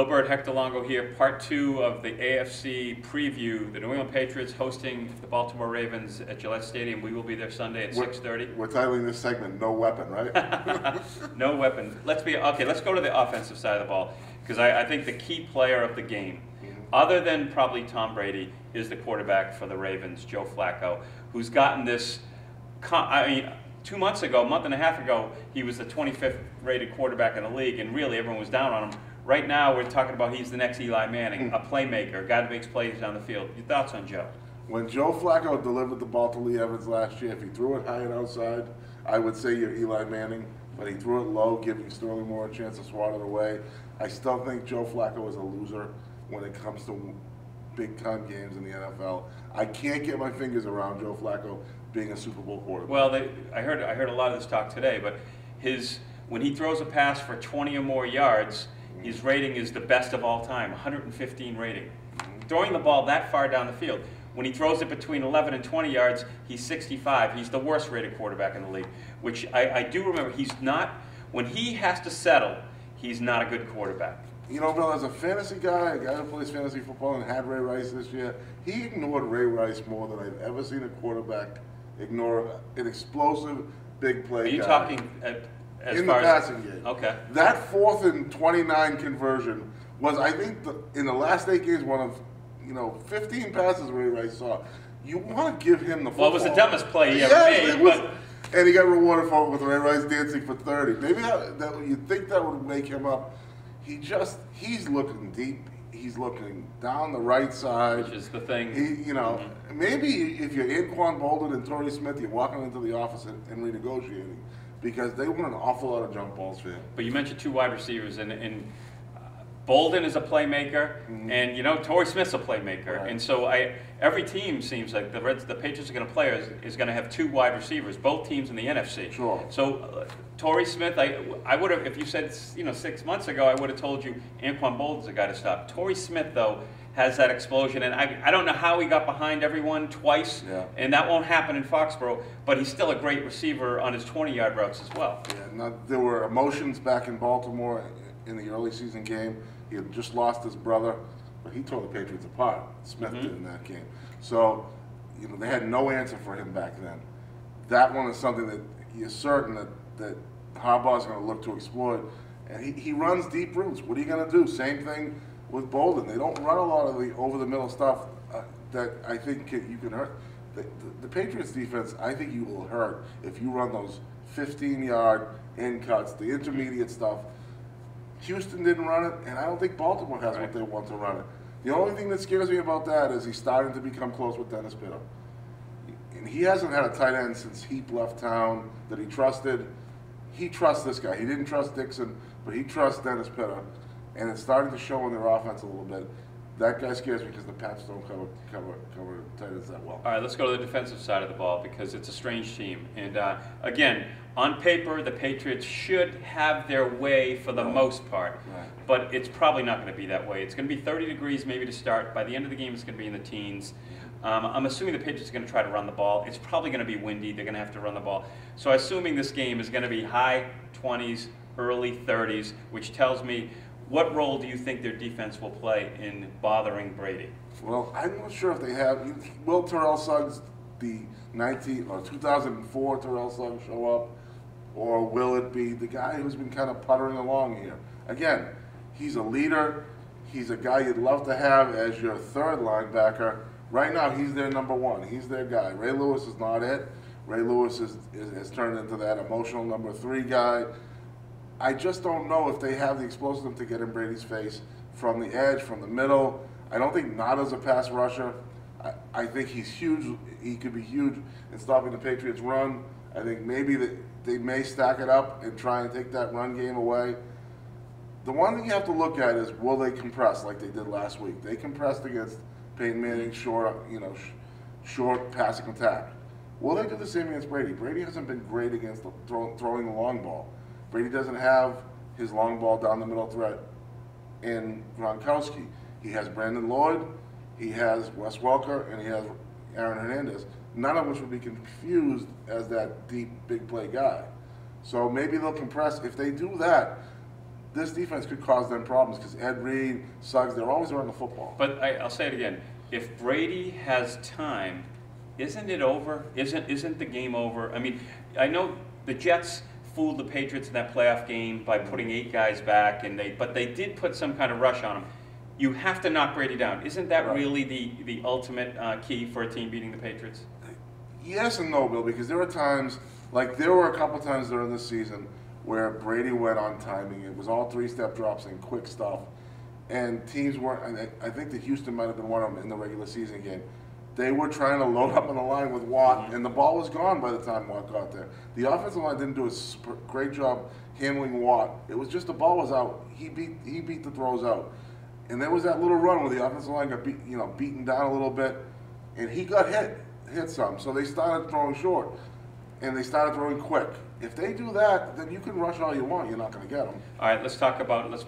Bill Bird, Hector Longo here, part 2 of the AFC preview. The New England Patriots hosting the Baltimore Ravens at Gillette Stadium. We will be there Sunday at 6:30. We're titling this segment "No Weapon," right? No weapon. Let's go to the offensive side of the ball, because I think the key player of the game, other than probably Tom Brady, is the quarterback for the Ravens, Joe Flacco, who's gotten this. 2 months ago, a month and a half ago, he was the 25th rated quarterback in the league, and really everyone was down on him. Right now, we're talking about he's the next Eli Manning, a playmaker, a guy that makes plays down the field. Your thoughts on Joe? When Joe Flacco delivered the ball to Lee Evans last year, if he threw it high and outside, I would say you're Eli Manning, but he threw it low, giving Sterling Moore a chance to swat it away. I still think Joe Flacco is a loser when it comes to big-time games in the NFL. I can't get my fingers around Joe Flacco being a Super Bowl quarterback. Well, I heard a lot of this talk today, but when he throws a pass for 20 or more yards, his rating is the best of all time, 115 rating. Throwing the ball that far down the field. When he throws it between 11 and 20 yards, he's 65. He's the worst rated quarterback in the league, which I do remember. He's not, when he has to settle, he's not a good quarterback. You know, Bill, as a fantasy guy, a guy who plays fantasy football and had Ray Rice this year, he ignored Ray Rice more than I've ever seen a quarterback ignore an explosive, big play guy. Are you talking in the passing game? Okay. That 4th and 29 conversion was, I think, in the last 8 games, one of 15 passes Ray Rice saw. You want to give him the football. Well, it was the dumbest play he ever made. And he got rewarded for it with Ray Rice dancing for 30. Maybe that you'd think that would wake him up. He's looking deep. He's looking down the right side. Which is the thing. Maybe if you're Anquan Bolden and Torrey Smith, you're walking into the office and renegotiating, because they want an awful lot of jump balls for him. But you mentioned 2 wide receivers, and Bolden is a playmaker, and Torrey Smith's a playmaker, right. And so every team seems like the Patriots are going to play is going to have 2 wide receivers, both teams in the NFC. Sure. So Torrey Smith, I would have, if you said 6 months ago, I would have told you Anquan Bolden's a guy to stop. Torrey Smith, though, has that explosion, and I don't know how he got behind everyone twice, and that won't happen in Foxborough, but he's still a great receiver on his 20-yard routes as well. Yeah, there were emotions back in Baltimore in the early season game. He had just lost his brother, but he tore the Patriots apart. Smith did in that game. So, they had no answer for him back then. That one is something that you're certain that Harbaugh's going to look to exploit. And he runs deep routes. What are you going to do? Same thing with Bolden. They don't run a lot of the over-the-middle stuff that I think you can hurt. The Patriots defense, I think you will hurt if you run those 15-yard in cuts, the intermediate stuff. Houston didn't run it, and I don't think Baltimore has what they want to run it. The only thing that scares me about that is he's starting to become close with Dennis Pitta. And he hasn't had a tight end since Heap left town that he trusted. He trusts this guy. He didn't trust Dixon, but he trusts Dennis Pitta. And it's starting to show in their offense a little bit. That guy scares me because the Pats don't cover tight ends that well. All right, let's go to the defensive side of the ball, because it's a strange team. And again, on paper, the Patriots should have their way for the most part, but it's probably not going to be that way. It's going to be 30 degrees maybe to start. By the end of the game, it's going to be in the teens. I'm assuming the Patriots are going to try to run the ball. It's probably going to be windy. They're going to have to run the ball. So assuming this game is going to be high 20s, early 30s, which tells me, what role do you think their defense will play in bothering Brady? Well, I'm not sure if they have. Will Terrell Suggs, the 2004 Terrell Suggs, show up? Or will it be the guy who's been kind of puttering along here? Again, he's a leader. He's a guy you'd love to have as your 3rd linebacker. Right now, he's their number 1. He's their guy. Ray Lewis is not it. Ray Lewis has turned into that emotional number 3 guy. I just don't know if they have the explosiveness to get in Brady's face from the edge, from the middle. I don't think Nada's a pass rusher. I think he's huge. He could be huge in stopping the Patriots' run. I think maybe they may stack it up and try and take that run game away. The one thing you have to look at is, will they compress like they did last week? They compressed against Peyton Manning's short passing attack. Will they do the same against Brady? Brady hasn't been great against throwing the long ball. Brady doesn't have his long ball down the middle threat in Gronkowski. He has Brandon Lloyd, he has Wes Welker, and he has Aaron Hernandez, none of which would be confused as that deep, big play guy. So maybe they'll compress. If they do that, this defense could cause them problems because Ed Reed, Suggs, they're always around the football. But I'll say it again. If Brady has time, isn't it over? Isn't the game over? I mean, I know the Jets fooled the Patriots in that playoff game by putting 8 guys back, but they did put some kind of rush on them. You have to knock Brady down. Isn't that really the ultimate key for a team beating the Patriots? Yes and no, Bill, because there were times, like there were a couple times during this season where Brady went on timing. It was all 3-step drops and quick stuff. And teams weren't, and I think that Houston might have been one of them in the regular season game. They were trying to load up on the line with Watt, and the ball was gone by the time Watt got there. The offensive line didn't do a great job handling Watt. It was just the ball was out. He beat the throws out. And there was that little run where the offensive line got beaten down a little bit, and he got hit some. So they started throwing short, and they started throwing quick. If they do that, then you can rush all you want. You're not going to get them. All right, let's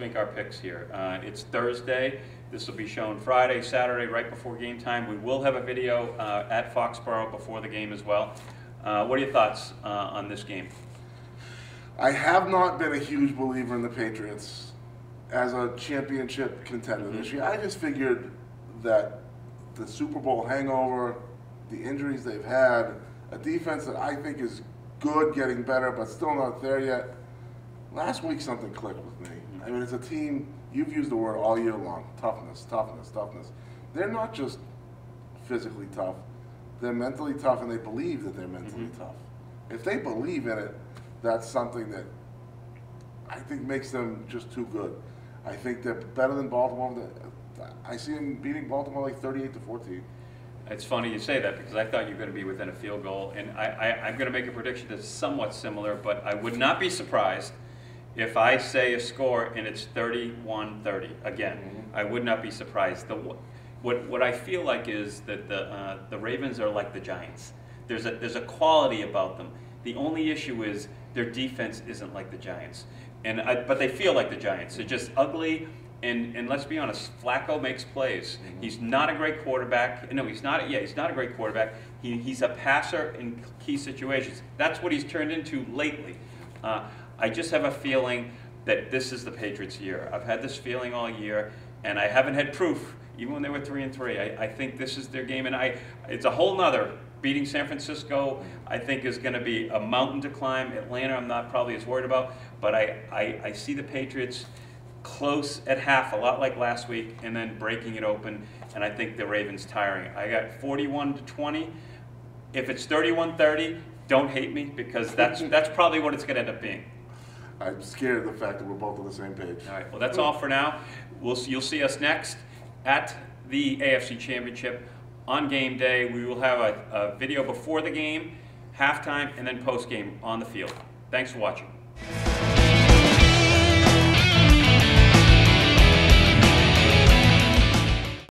make our picks here. It's Thursday. This will be shown Friday, Saturday, right before game time. We will have a video at Foxborough before the game as well. What are your thoughts on this game? I have not been a huge believer in the Patriots as a championship contender this year. I just figured that the Super Bowl hangover, the injuries they've had, a defense that I think is good, getting better, but still not there yet. Last week something clicked with me. I mean, it's a team, you've used the word all year long, toughness, toughness, toughness. They're not just physically tough, they're mentally tough, and they believe that they're mentally tough. If they believe in it, that's something that I think makes them just too good. I think they're better than Baltimore. I see them beating Baltimore like 38-14. It's funny you say that because I thought you were going to be within a field goal, and I'm going to make a prediction that's somewhat similar, but I would not be surprised if I say a score and it's 31-30. Again, I would not be surprised. What I feel like is that the Ravens are like the Giants. There's a quality about them. The only issue is their defense isn't like the Giants, but they feel like the Giants. They're just ugly. And let's be honest, Flacco makes plays. He's not a great quarterback. No, he's not. Yeah, he's not a great quarterback. He's a passer in key situations. That's what he's turned into lately. I just have a feeling that this is the Patriots' year. I've had this feeling all year, and I haven't had proof, even when they were 3-3. I think this is their game, and it's a whole nother. Beating San Francisco, I think, is going to be a mountain to climb. Atlanta, I'm not probably as worried about, but I see the Patriots close at half, a lot like last week, and then breaking it open, and I think the Ravens tiring. I got 41-20. If it's 31-30, don't hate me, because that's probably what it's going to end up being. I'm scared of the fact that we're both on the same page. All right, well, that's all for now. You'll see us next at the AFC Championship on game day. We will have a video before the game, halftime, and then post-game on the field. Thanks for watching.